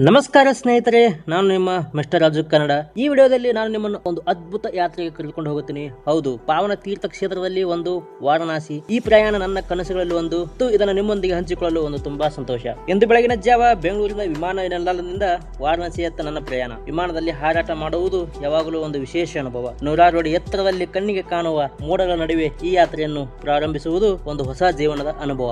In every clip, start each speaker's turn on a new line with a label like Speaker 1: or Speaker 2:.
Speaker 1: ನಮಸ್ಕಾರ ಸ್ನೇಹಿತರೆ, ನಾನು ನಿಮ್ಮ ಮಿಸ್ಟರ್ ರಾಜು ಕನ್ನಡ. ಈ ವಿಡಿಯೋದಲ್ಲಿ ನಾನು ನಿಮ್ಮನ್ನು ಒಂದು ಅದ್ಭುತ ಯಾತ್ರೆಗೆ ಕರೆದುಕೊಂಡು ಹೋಗುತ್ತೀನಿ. ಹೌದು, ಪಾವನ ತೀರ್ಥ ಕ್ಷೇತ್ರದಲ್ಲಿ ಒಂದು ವಾರಣಾಸಿ. ಈ ಪ್ರಯಾಣ ನನ್ನ ಕನಸುಗಳಲ್ಲಿ ಒಂದು, ಇದನ್ನು ನಿಮ್ಮೊಂದಿಗೆ ಹಂಚಿಕೊಳ್ಳಲು ಒಂದು ತುಂಬಾ ಸಂತೋಷ. ಎಂದು ಬೆಳಗಿನ ಜಾವ ಬೆಂಗಳೂರಿನ ವಿಮಾನ ನಿಲ್ದಾಣದಿಂದ ವಾರಣಾಸಿಯತ್ತ ನನ್ನ ಪ್ರಯಾಣ. ವಿಮಾನದಲ್ಲಿ ಹಾರಾಟ ಮಾಡುವುದು ಯಾವಾಗಲೂ ಒಂದು ವಿಶೇಷ ಅನುಭವ. ನೂರಾರು ಅಡಿ ಎತ್ತರದಲ್ಲಿ ಕಣ್ಣಿಗೆ ಕಾಣುವ ಮೋಡಗಳ ನಡುವೆ ಈ ಯಾತ್ರೆಯನ್ನು ಪ್ರಾರಂಭಿಸುವುದು ಒಂದು ಹೊಸ ಜೀವನದ ಅನುಭವ.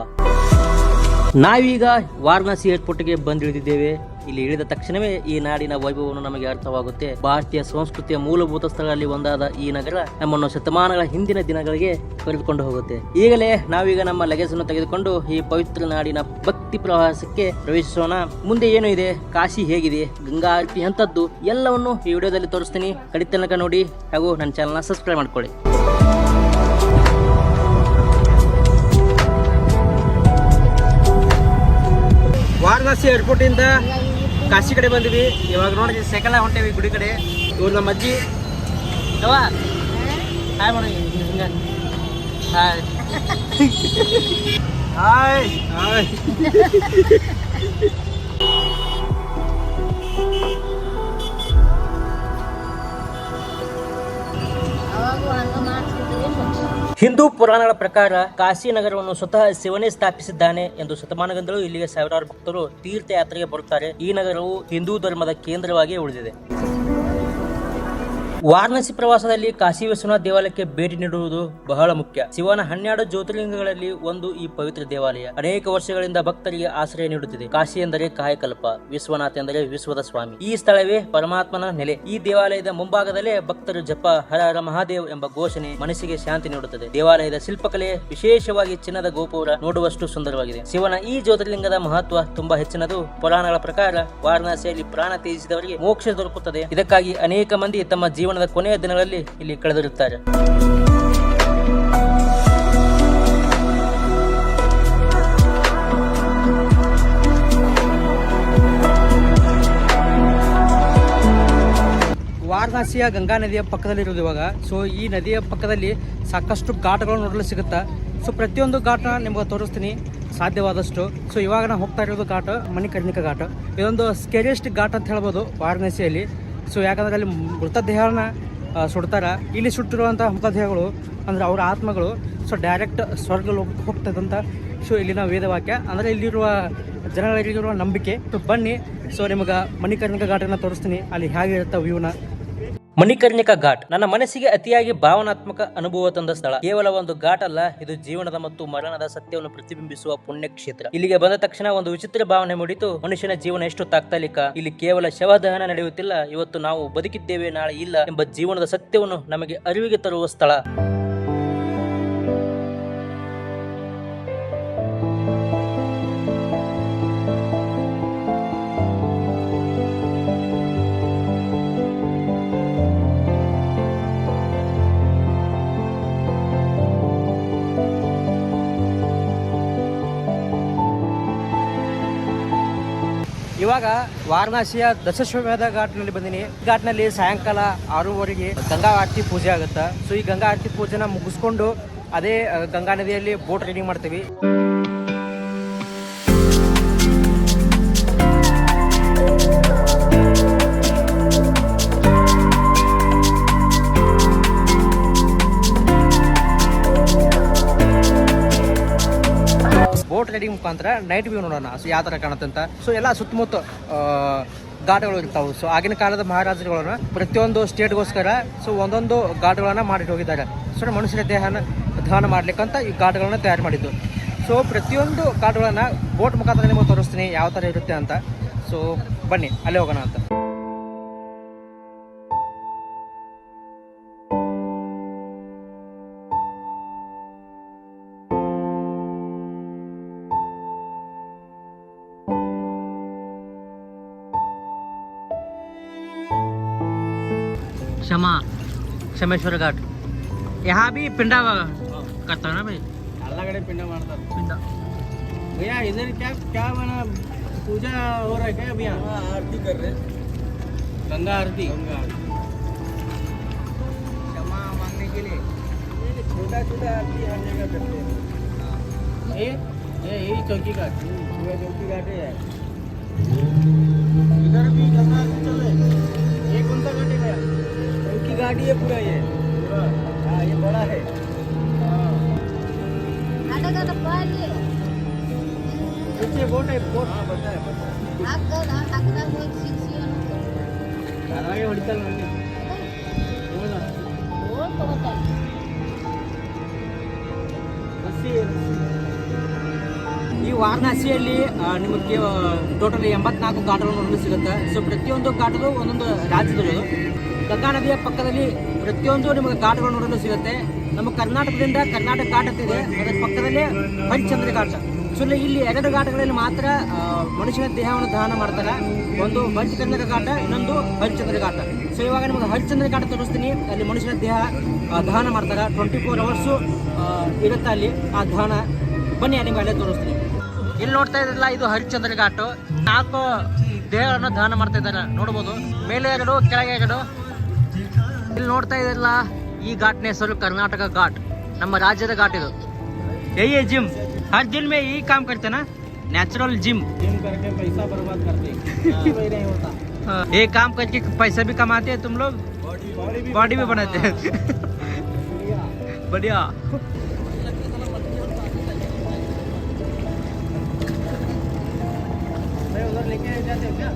Speaker 1: ನಾವೀಗ ವಾರಣಾಸಿ ಏರ್ಪೋರ್ಟ್ಗೆ ಬಂದಿಳಿದಿದ್ದೇವೆ. ಇಲ್ಲಿ ಇಳಿದ ತಕ್ಷಣವೇ ಈ ನಾಡಿನ ವೈಭವವನ್ನು ನಮಗೆ ಅರ್ಥವಾಗುತ್ತೆ. ಭಾರತೀಯ ಸಂಸ್ಕೃತಿಯ ಮೂಲಭೂತ ಸ್ಥಳಗಳಲ್ಲಿ ಒಂದಾದ ಈ ನಗರ ನಮ್ಮನ್ನು ಶತಮಾನಗಳ ಹಿಂದಿನ ದಿನಗಳಿಗೆ ಕರೆದುಕೊಂಡು ಹೋಗುತ್ತೆ. ಈಗಲೇ ನಾವೀಗ ನಮ್ಮ ಲಗೇಜ್ ಅನ್ನು ತೆಗೆದುಕೊಂಡು ಈ ಪವಿತ್ರ ನಾಡಿನ ಭಕ್ತಿ ಪ್ರವಾಸಕ್ಕೆ ಪ್ರವೇಶಿಸೋಣ. ಮುಂದೆ ಏನು ಇದೆ, ಕಾಶಿ ಹೇಗಿದೆ, ಗಂಗಾ ಆರತಿ ಅಂತದ್ದು ಎಲ್ಲವನ್ನು ಈ ವಿಡಿಯೋದಲ್ಲಿ ತೋರಿಸ್ತೀನಿ. ಕಡಿ ತನಕ ನೋಡಿ ಹಾಗೂ ನನ್ನ ಚಾನಲ್ನ ಸಬ್ಸ್ಕ್ರೈಬ್ ಮಾಡ್ಕೊಳ್ಳಿ. ವಾರಣಾಸಿ ಏರ್ಪೋರ್ಟ್ ಇಂದ ಕಾಶಿ ಕಡೆ ಬಂದಿವಿ. ಇವಾಗ ನೋಡಿ ಸೈಕಲ್ ಹೊಂಟೇವಿ ಗುಡಿ ಕಡೆ. ಇವ್ರು ನಮ್ಮ ಅಜ್ಜಿ. ಹಾಯ್ ಮಾಡಿ. Hi hi hi. ಹಿಂದೂ ಪುರಾಣಗಳ ಪ್ರಕಾರ ಕಾಶಿ ನಗರವನ್ನು ಸ್ವತಃ ಶಿವನೇ ಸ್ಥಾಪಿಸಿದ್ದಾನೆ ಎಂದು ಶತಮಾನಗಳಿಂದಲೂ ಇಲ್ಲಿಗೆ ಸಾವಿರಾರು ಭಕ್ತರು ತೀರ್ಥಯಾತ್ರೆಗೆ ಬರುತ್ತಾರೆ. ಈ ನಗರವು ಹಿಂದೂ ಧರ್ಮದ ಕೇಂದ್ರವಾಗಿ ಉಳಿದಿದೆ. ವಾರಣಾಸಿ ಪ್ರವಾಸದಲ್ಲಿ ಕಾಶಿ ವಿಶ್ವನಾಥ ದೇವಾಲಯಕ್ಕೆ ಭೇಟಿ ನೀಡುವುದು ಬಹಳ ಮುಖ್ಯ. ಶಿವನ 12 ಜ್ಯೋತಿರ್ಲಿಂಗಗಳಲ್ಲಿ ಒಂದು ಈ ಪವಿತ್ರ ದೇವಾಲಯ ಅನೇಕ ವರ್ಷಗಳಿಂದ ಭಕ್ತರಿಗೆ ಆಶ್ರಯ ನೀಡುತ್ತಿದೆ. ಕಾಶಿ ಎಂದರೆ ಕಾಯಕಲ್ಪ, ವಿಶ್ವನಾಥ ಎಂದರೆ ವಿಶ್ವದ ಸ್ವಾಮಿ. ಈ ಸ್ಥಳವೇ ಪರಮಾತ್ಮನ ನೆಲೆ. ಈ ದೇವಾಲಯದ ಮುಂಭಾಗದಲ್ಲೇ ಭಕ್ತರು ಜಪ ಹರ ಹರ ಮಹಾದೇವ್ ಎಂಬ ಘೋಷಣೆ ಮನಸ್ಸಿಗೆ ಶಾಂತಿ ನೀಡುತ್ತದೆ. ದೇವಾಲಯದ ಶಿಲ್ಪಕಲೆ, ವಿಶೇಷವಾಗಿ ಚಿನ್ನದ ಗೋಪುರ ನೋಡುವಷ್ಟು ಸುಂದರವಾಗಿದೆ. ಶಿವನ ಈ ಜ್ಯೋತಿರ್ಲಿಂಗದ ಮಹತ್ವ ತುಂಬಾ ಹೆಚ್ಚಿನದು. ಪುರಾಣಗಳ ಪ್ರಕಾರ ವಾರಣಾಸಿಯಲ್ಲಿ ಪ್ರಾಣ ತ್ಯಜಿಸಿದವರಿಗೆ ಮೋಕ್ಷ ದೊರಕುತ್ತದೆ. ಇದಕ್ಕಾಗಿ ಅನೇಕ ಮಂದಿ ತಮ್ಮ ಜೀವನದ ಕೊನೆಯ ದಿನಗಳಲ್ಲಿ ಇಲ್ಲಿ ಕಳೆದಿರುತ್ತಾರೆ. ವಾರಣಾಸಿಯ ಗಂಗಾ ನದಿಯ ಪಕ್ಕದಲ್ಲಿರೋದು ಇವಾಗ. ಸೊ ಈ ನದಿಯ ಪಕ್ಕದಲ್ಲಿ ಸಾಕಷ್ಟು ಘಾಟ್ಗಳು ನೋಡಲು ಸಿಗುತ್ತಾ. ಸೊ ಪ್ರತಿಯೊಂದು ಘಾಟ ನಿಮ್ಗೆ ತೋರಿಸ್ತೀನಿ ಸಾಧ್ಯವಾದಷ್ಟು. ಸೊ ಇವಾಗ ನಾವು ಹೋಗ್ತಾ ಇರೋದು ಘಾಟ ಮಣಿಕರ್ಣಿಕಾ ಘಾಟ. ಇದೊಂದು ಸ್ಕೇರಿಯಸ್ಟ್ ಘಾಟ್ ಅಂತ ಹೇಳ್ಬೋದು ವಾರಣಾಸಿಯಲ್ಲಿ. ಸೊ ಯಾಕಂದರೆ ಅಲ್ಲಿ ಮೃತದೇಹನ ಸುಡ್ತಾರ. ಇಲ್ಲಿ ಸುಟ್ಟಿರುವಂಥ ಮೃತದೇಹಗಳು ಅಂದರೆ ಅವರ ಆತ್ಮಗಳು ಸೊ ಡೈರೆಕ್ಟ್ ಸ್ವರ್ಗ ಹೋಗ್ತದಂತ ಸೊ ಇಲ್ಲಿನ ವೇದವಾಕ್ಯ. ಅಂದರೆ ಇಲ್ಲಿರುವ ಜನಗಳಿರುವ ನಂಬಿಕೆ. ಸೊ ಬನ್ನಿ, ಸೊ ನಿಮಗೆ ಮಣಿಕರ್ಣಿಕಾ ಘಾಟನ್ನು ತೋರಿಸ್ತೀನಿ, ಅಲ್ಲಿ ಹೇಗಿರುತ್ತೆ ವ್ಯೂನ. ಮಣಿಕರ್ಣಿಕಾ ಘಾಟ್ ನನ್ನ ಮನಸ್ಸಿಗೆ ಅತಿಯಾಗಿ ಭಾವನಾತ್ಮಕ ಅನುಭವ ತಂದ ಸ್ಥಳ. ಕೇವಲ ಒಂದು ಘಾಟ್ ಅಲ್ಲ, ಇದು ಜೀವನದ ಮತ್ತು ಮರಣದ ಸತ್ಯವನ್ನು ಪ್ರತಿಬಿಂಬಿಸುವ ಪುಣ್ಯ ಕ್ಷೇತ್ರ. ಇಲ್ಲಿಗೆ ಬಂದ ತಕ್ಷಣ ಒಂದು ವಿಚಿತ್ರ ಭಾವನೆ ಮೂಡಿತು. ಮನುಷ್ಯನ ಜೀವನ ಎಷ್ಟು ತಾತ್ಕಾಲಿಕ. ಇಲ್ಲಿ ಕೇವಲ ಶವದಹನ ನಡೆಯುತ್ತಿಲ್ಲ, ಇವತ್ತು ನಾವು ಬದುಕಿದ್ದೇವೆ, ನಾಳೆ ಇಲ್ಲ ಎಂಬ ಜೀವನದ ಸತ್ಯವನ್ನು ನಮಗೆ ಅರಿವಿಗೆ ತರುವ ಸ್ಥಳ. ಇವಾಗ ವಾರಣಾಸಿಯ ದಶಶ್ವಮೇಧ ಘಾಟ್ನಲ್ಲಿ ಬಂದಿನಿ. ಘಾಟ್ನಲ್ಲಿ ಸಾಯಂಕಾಲ 6:30ಗೆ ಗಂಗಾ ಆರತಿ ಪೂಜೆ ಆಗುತ್ತೆ. ಸೊ ಈ ಗಂಗಾ ಆರತಿ ಪೂಜೆನ ಮುಗಿಸ್ಕೊಂಡು ಅದೇ ಗಂಗಾ ನದಿಯಲ್ಲಿ ಬೋಟ್ ರೈಡಿಂಗ್ ಮಾಡ್ತೀವಿ. ಬೋಟ್ ರೈಡಿಂಗ್ ಮುಖಾಂತರ ನೈಟ್ ವ್ಯೂ ನೋಡೋಣ. ಸೊ ಯಾವ ಥರ ಕಾಣುತ್ತೆ ಅಂತ. ಸೊ ಎಲ್ಲ ಸುತ್ತಮುತ್ತ ಘಾಟ್ಗಳು ಇರ್ತಾವೆ. ಸೊ ಆಗಿನ ಕಾಲದ ಮಹಾರಾಜರುಗಳನ್ನ ಪ್ರತಿಯೊಂದು ಸ್ಟೇಟ್ಗೋಸ್ಕರ ಸೊ ಒಂದೊಂದು ಘಾಟ್ಗಳನ್ನ ಮಾಡಿ ಹೋಗಿದ್ದಾರೆ. ಸೊ ಮನುಷ್ಯನ ದೇಹನ ದಹನ ಮಾಡ್ಲಿಕ್ಕಂತ ಈ ಘಾಟ್ಗಳನ್ನ ತಯಾರು ಮಾಡಿದ್ದು. ಸೊ ಪ್ರತಿಯೊಂದು ಘಾಟ್ಗಳನ್ನ ಬೋಟ್ ಮುಖಾಂತರ ನಿಮಗೆ ತೋರಿಸ್ತೀನಿ ಯಾವ ಥರ ಇರುತ್ತೆ ಅಂತ. ಸೊ ಬನ್ನಿ ಅಲ್ಲೇ ಹೋಗೋಣ ಅಂತ. क्षमेश्वर घाट यहाँ भी पिंडा करता है ना भाई?
Speaker 2: अल्लाह कड़े पिंडा मारता
Speaker 1: पिंडा
Speaker 2: भैया. इधर क्या क्या बना, पूजा हो रहा है क्या अभी? आरती कर रहे, गंगा आरती. क्षमा मांगने के लिए छोटा छोटा आरती हर जगह करते हैं. ये यही चौकी घाट, चौकी घाट है. इधर भी गंगा आरती चल रही है। ये कौन सा घाट है भैया?
Speaker 3: उनकी गाड़ी है पूरा ये।
Speaker 2: पूरा
Speaker 3: हाँ ये बड़ा है।
Speaker 2: पीछे बोट है बोट। हाँ बताए ಅದಾಗೆ ಹೊಡಿತಲ್ಲ ನನಗೆ
Speaker 3: ಈ ವಾರಣಾಸಿಯಲ್ಲಿ ನಿಮಗೆ ಟೋಟಲ್ 84 ಘಾಟಗಳು ನೋಡಲು ಸಿಗುತ್ತೆ. ಸೊ ಪ್ರತಿಯೊಂದು ಘಾಟಗಳು ಒಂದೊಂದು ರಾಜ್ಯದಲ್ಲಿರೋದು. ಗಂಗಾ ನದಿಯ ಪಕ್ಕದಲ್ಲಿ ಪ್ರತಿಯೊಂದು ನಿಮಗೆ ಘಾಟಗಳು ನೋಡಲು ಸಿಗುತ್ತೆ. ನಮ್ಮ ಕರ್ನಾಟಕದಿಂದ ಕರ್ನಾಟಕ ಘಾಟ್ ಅಂತಿದೆ, ಅದರ ಪಕ್ಕದಲ್ಲೇ ಹರಿಶ್ಚಂದ್ರ ಘಾಟ. ಸೊ ಇಲ್ಲಿ 2 ಘಾಟಗಳಲ್ಲಿ ಮಾತ್ರ ಮನುಷ್ಯನ ದೇಹವನ್ನು ದಹನ ಮಾಡ್ತಾರೆ. ಒಂದು ಹರಿಶ್ಚಂದ್ರ ಘಾಟ, ಇನ್ನೊಂದು ಹರಿಶ್ಚಂದ್ರ ಘಾಟ. ಸೊ ಇವಾಗ ನಿಮಗೆ ಹರಿಶ್ಚಂದ್ರ ಘಾಟ ತೋರಿಸ್ತೀನಿ. ಅಲ್ಲಿ ಮನುಷ್ಯನ ದೇಹ ದಹನ ಮಾಡ್ತಾರೆ. 24 ಅವರ್ಸು ಇರುತ್ತೆ ಅಲ್ಲಿ ಆ ದಹನ. ಬನ್ನಿ ನಿಮ್ಗೆ ಅಲ್ಲೇ ತೋರಿಸ್ತೀನಿ. ಇಲ್ಲಿ ನೋಡ್ತಾ ಇದ್ರಲ್ಲ, ಇದು ಹರಿಶ್ಚಂದ್ರ ಘಾಟ್. 4 ದೇಹಗಳನ್ನು ದಹನ ಮಾಡ್ತಾ ಇದ್ದಾರೆ, ನೋಡ್ಬೋದು. ಮೇಲೆ 2, ಕೆಳಗೆ 2. ಇಲ್ಲಿ ನೋಡ್ತಾ ಇದ್ರಲ್ಲ, ಈ ಘಾಟ್ನ ಹೆಸರು ಕರ್ನಾಟಕ ಘಾಟ್, ನಮ್ಮ ರಾಜ್ಯದ ಘಾಟ್ ಇದು. ಯही जिम हर दिन में यही काम करते ना, नेचुरल जिम
Speaker 2: जिम करके पैसा बर्बाद करते हैं। वही नहीं होता।
Speaker 3: ये काम करके पैसा भी कमाते हैं तुम लोग, बॉडी भी बनाते हैं। बढ़िया।
Speaker 2: मैं उधर लेके जाते हो क्या?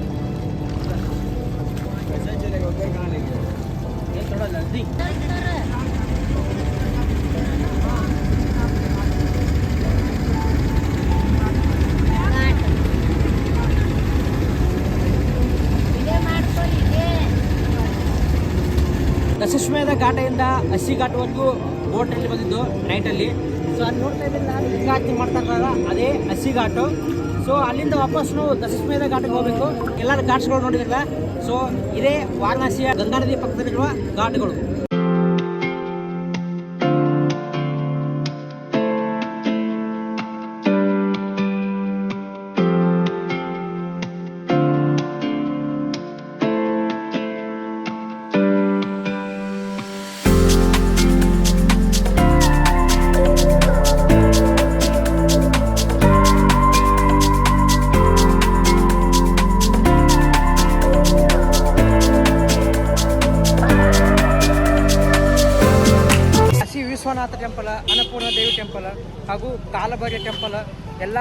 Speaker 2: कैसे चलेगा उधर? कहाँ लेके जाओ? ये थोड़ा नजदीक।
Speaker 3: ದಶಶ್ವೇಧ ಘಾಟದಿಂದ ಹಸಿ ಘಾಟ್ವರೆಗೂ ಬೋಟಲ್ಲಿ ಬಂದಿದ್ದು ನೈಟಲ್ಲಿ. ಸೊ ಅಲ್ಲಿ ನೋಡ್ತಾ ಇದ್ದಿಲ್ಲ, ಗಂಗಾರತಿ ಮಾಡ್ತಾ ಇದ್ದಾರಲ್ಲ, ಅದೇ ಹಸಿ ಘಾಟು. ಸೊ ಅಲ್ಲಿಂದ ವಾಪಸ್ ನಾವು ದಶಶ್ವೇಧ ಘಾಟಿಗೆ ಹೋಗಬೇಕು. ಎಲ್ಲರ ಘಾಟ್ಸ್ಗಳು ನೋಡಿದ್ರಲ್ಲ, ಸೊ ಇದೇ ವಾರಣಾಸಿಯ ಗಂಗಾ ನದಿ ಪಕ್ಕದಲ್ಲಿರುವ ಘಾಟ್ಗಳು. ವಿಶ್ವನಾಥ ಟೆಂಪಲ್, ಅನ್ನಪೂರ್ಣ ದೇವಿ ಟೆಂಪಲ್ ಹಾಗೂ ಕಾಲಭೈರವ ಟೆಂಪಲ್ ಎಲ್ಲ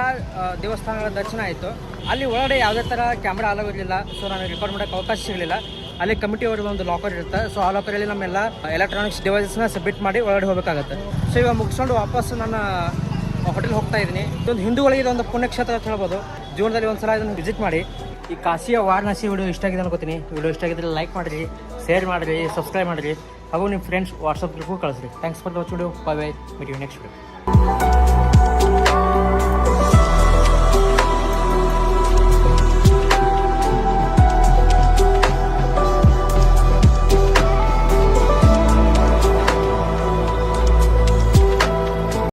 Speaker 3: ದೇವಸ್ಥಾನಗಳ ದರ್ಶನ ಆಯಿತು. ಅಲ್ಲಿ ಒಳಗಡೆ ಯಾವುದೇ ಥರ ಕ್ಯಾಮ್ರಾ ಅಲೋ ಇರಲಿಲ್ಲ. ಸೊ ನಾನು ರೆಕಾರ್ಡ್ ಮಾಡೋಕ್ಕೆ ಅವಕಾಶ ಸಿಗಲಿಲ್ಲ. ಅಲ್ಲಿ ಕಮಿಟಿ ಅವ್ರಿಗೆ ಒಂದು ಲಾಕರ್ ಇರುತ್ತೆ. ಸೊ ಆ ಲಾಕರಲ್ಲಿ ನಮ್ಮೆಲ್ಲ ಎಲೆಕ್ಟ್ರಾನಿಕ್ಸ್ ಡಿವೈಸಸ್ನ ಸಬ್ಮಿಟ್ ಮಾಡಿ ಒಳಗಡೆ ಹೋಗಬೇಕಾಗತ್ತೆ. ಸೊ ಇವಾಗ ಮುಗಿಸ್ಕೊಂಡು ವಾಪಸ್ ನನ್ನ ಹೋಟೆಲ್ ಹೋಗ್ತಾ ಇದ್ದೀನಿ. ಇದೊಂದು ಹಿಂದೂಗಳಿಗೆ ಇದೊಂದು ಪುಣ್ಯಕ್ಷೇತ್ರ ಅಂತ ಹೇಳ್ಬೋದು. ಜೀವನದಲ್ಲಿ ಒಂದು ಸಲ ಇದನ್ನು ವಿಸಿಟ್ ಮಾಡಿ. ಈ ಕಾಶಿಯ ವಾರಣಾಸಿ ವಿಡಿಯೋ ಇಷ್ಟ ಆಗಿದೆ ಅನ್ಕೋತೀನಿ. ವಿಡಿಯೋ ಇಷ್ಟ ಆಗಿದ್ರೆ ಲೈಕ್ ಮಾಡಿರಿ, ಶೇರ್ ಮಾಡಿರಿ, ಸಬ್ಸ್ಕ್ರೈಬ್ ಮಾಡಿರಿ ಹಾಗೂ ನಿಮ್ಮ ಫ್ರೆಂಡ್ಸ್ ವಾಟ್ಸಪ್ ಗ್ರೂಪ್ಗೂ ಕಳಿಸ್ರಿ. Thanks for the watch video. Bye bye. Meet you next video.